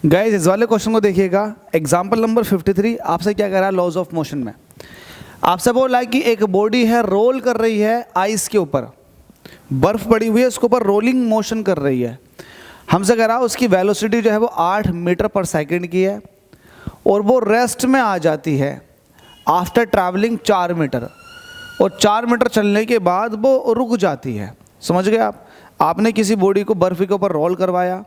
Guys इस वाले question को देखिएगा। एग्जाम्पल नंबर 53 आपसे क्या कह रहा है, लॉज ऑफ मोशन में आपसे बोला है कि एक बॉडी है, रोल कर रही है आइस के ऊपर, बर्फ पड़ी हुई है, उसके ऊपर रोलिंग मोशन कर रही है। हमसे कह रहा है उसकी वेलोसिटी जो है वो 8 मीटर पर सेकंड की है और वो रेस्ट में आ जाती है आफ्टर ट्रैवलिंग 4 मीटर, और 4 मीटर चलने के बाद वो रुक जाती है। समझ गए आप? आपने किसी बॉडी को बर्फ के ऊपर रोल करवाया,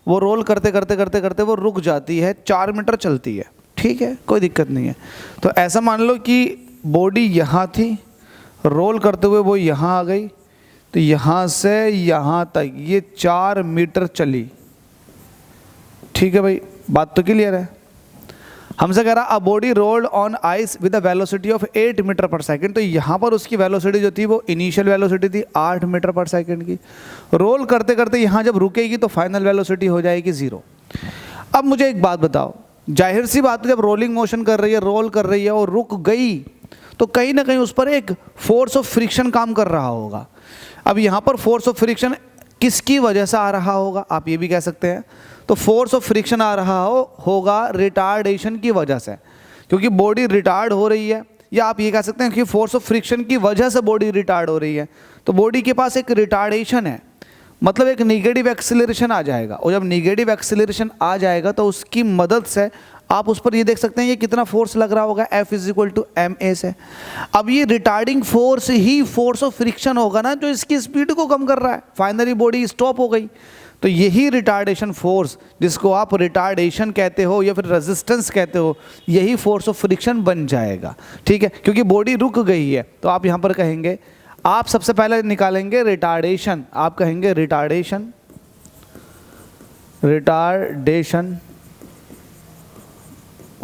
वो रोल करते करते करते करते वो रुक जाती है, 4 मीटर चलती है, ठीक है, कोई दिक्कत नहीं है। तो ऐसा मान लो कि बॉडी यहाँ थी, रोल करते हुए वो यहाँ आ गई, तो यहाँ से यहाँ तक ये 4 मीटर चली। ठीक है भाई, बात तो क्लियर है। हमसे कह रहा a body rolled on ice with a velocity of 8 metre पर सेकंड। तो यहाँ पर उसकी वेलोसिटी जो थी वो इनिशियल वेलोसिटी थी 8 मीटर पर सेकंड की। रोल करते करते यहाँ जब रुकेगी तो फाइनल वेलोसिटी हो जाएगी 0। अब मुझे एक बात बताओ, जाहिर सी बात है जब रोलिंग मोशन कर रही है, रोल कर रही है और रुक गई, तो कहीं ना कहीं उस पर एक फोर्स ऑफ फ्रिक्शन काम कर रहा होगा। अब यहाँ पर फोर्स ऑफ फ्रिक्शन किसकी वजह से आ रहा होगा, आप ये भी कह सकते हैं। तो फोर्स ऑफ फ्रिक्शन आ रहा होगा रिटार्डेशन की वजह से, क्योंकि बॉडी रिटार्ड हो रही है, या आप ये कह सकते हैं कि फोर्स ऑफ फ्रिक्शन की वजह से बॉडी रिटार्ड हो रही है। तो बॉडी के पास एक रिटार्डेशन है, मतलब एक निगेटिव एक्सेलरेशन आ जाएगा, और जब निगेटिव एक्सेलरेशन आ जाएगा तो उसकी मदद से आप उस पर ये देख सकते हैं ये कितना फोर्स लग रहा होगा, F = ma से। अब ये retarding force he force of friction होगा ना, जो इसकी स्पीड को कम कर रहा है। फाइनली बॉडी स्टॉप हो गई, तो यही रिटार्डेशन फोर्स, जिसको आप रिटार्डेशन कहते हो या फिर रेजिस्टेंस कहते हो, यही फोर्स ऑफ फ्रिक्शन बन जाएगा। ठीक है, क्योंकि बॉडी रुक गई है। तो आप यहाँ पर कहेंगे, आप सबसे पहले निकालेंगे रिटार्डेशन, आप कहेंगे retardation, retardation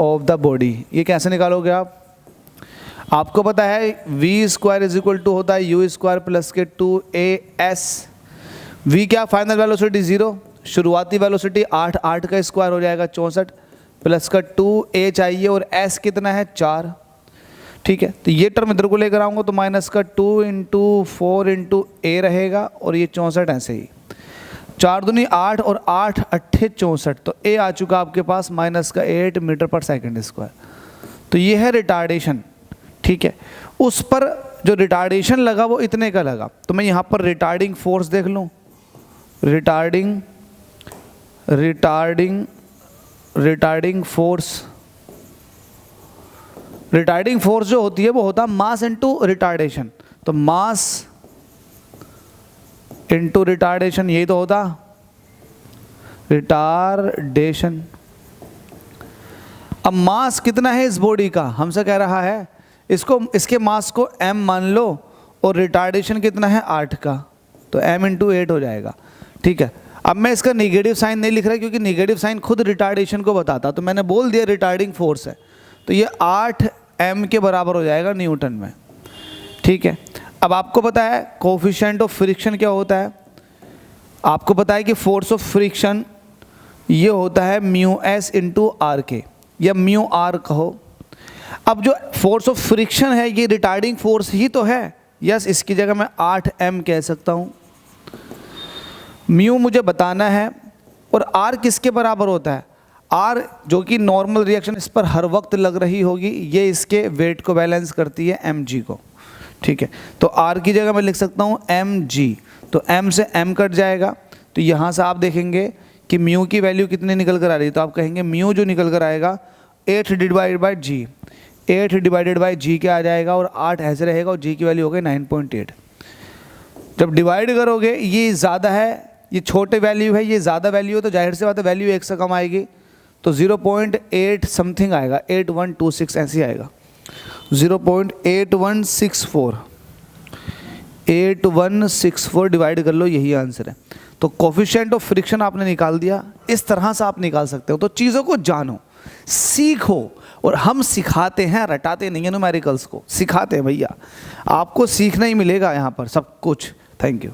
of the body. ये कैसे निकालोगे आप? आपको पता है v² होता है u² प्लस के 2as। v क्या, फाइनल वेलोसिटी 0, शुरुआती वेलोसिटी 8, 8 का स्क्वायर हो जाएगा 64, प्लस का 2a चाहिए, और s कितना है 4। ठीक है, तो ये टर्म इधर को लेकर आऊँगा तो माइनस का 2 × 4 × a रहेगा, और ये 64 ऐसे ही, 4 दूनी 8 और 8 8 64, तो a आ चुका आपके पास माइनस का 8 मीटर पर सेकंड स्क्वायर। तो ये है रिटार्डेशन। ठीक है, उस पर जो रिटार्डेशन लगा वो इतने का लगा, तो मैं यहाँ पर रिटार्डिंग फोर्स देख लूँ, रिटार्डिंग फोर्स। रिटार्डिंग फोर्स जो होती है वो होता है मास इनटू रिटार्डेशन। तो मास इनटू रिटार्डेशन, यही तो होता रिटार्डेशन। अब मास कितना है इस बॉडी का, हमसे कह रहा है इसके मास को m मान लो, और रिटार्डेशन कितना है 8 का, तो m × 8 हो जाएगा। ठीक है, अब मैं इसका निगेटिव साइन नहीं लिख रहा, क्योंकि निगेटिव साइन खुद रिटार्डेशन को बताता, तो मैंने बोल दिया रिटार्डिंग फोर्स है, तो ये 8m के बराबर हो जाएगा न्यूटन में। ठीक है, अब आपको पता है कोफिशिएंट ऑफ फ्रिक्शन क्या होता है, आपको पता है कि फोर्स ऑफ फ्रिक्शन ये होता है μs × r या μr कहो। अब जो फोर्स ऑफ फ्रिक्शन है ये रिटार्डिंग फोर्स ही तो है। यस, इसकी जगह मैं 8m कह सकता हूँ। म्यू मुझे बताना है, और r किसके बराबर होता है, r जो कि नॉर्मल रिएक्शन इस पर हर वक्त लग रही होगी, ये इसके वेट को बैलेंस करती है mg को। ठीक है, तो r की जगह मैं लिख सकता हूँ mg, तो m से m कट जाएगा, तो यहाँ से आप देखेंगे कि म्यू की वैल्यू कितनी निकल कर आ रही है, तो आप कहेंगे म्यू जो निकल कर आएगा 8 / g, 8 / g क्या आ जाएगा, और 8 ऐसे रहेगा, और g की वैल्यू हो गई 9.8। जब डिवाइड करोगे, ये ज़्यादा है, ये छोटे वैल्यू है, ये ज़्यादा वैल्यू है, तो जाहिर से बात है वैल्यू 1 से कम आएगी, तो 0.8 समथिंग आएगा, 8126 ऐसे आएगा, 0.8164 डिवाइड कर लो, यही आंसर है। तो कोफिशिएंट ऑफ फ्रिक्शन आपने निकाल दिया। इस तरह से आप निकाल सकते हो। तो चीज़ों को जानो, सीखो, और हम सिखाते हैं, रटाते नहीं है न्यूमेरिकल्स को, सिखाते हैं भैया। आपको सीखना ही मिलेगा यहाँ पर सब कुछ। Thank you.